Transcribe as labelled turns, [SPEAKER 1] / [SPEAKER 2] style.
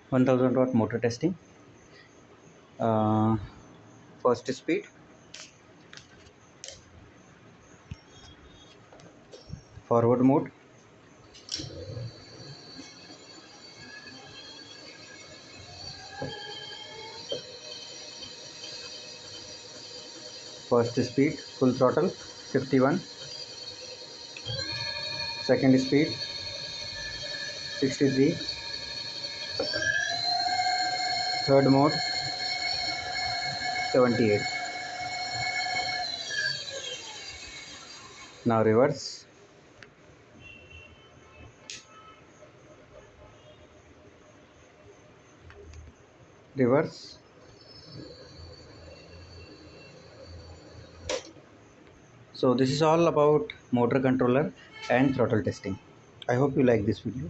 [SPEAKER 1] 1000 watt motor testing. First speed, forward mode, first speed full throttle 51, second speed 63, third mode 78. Now reverse, reverse. So this is all about motor controller and throttle testing. I hope you like this video.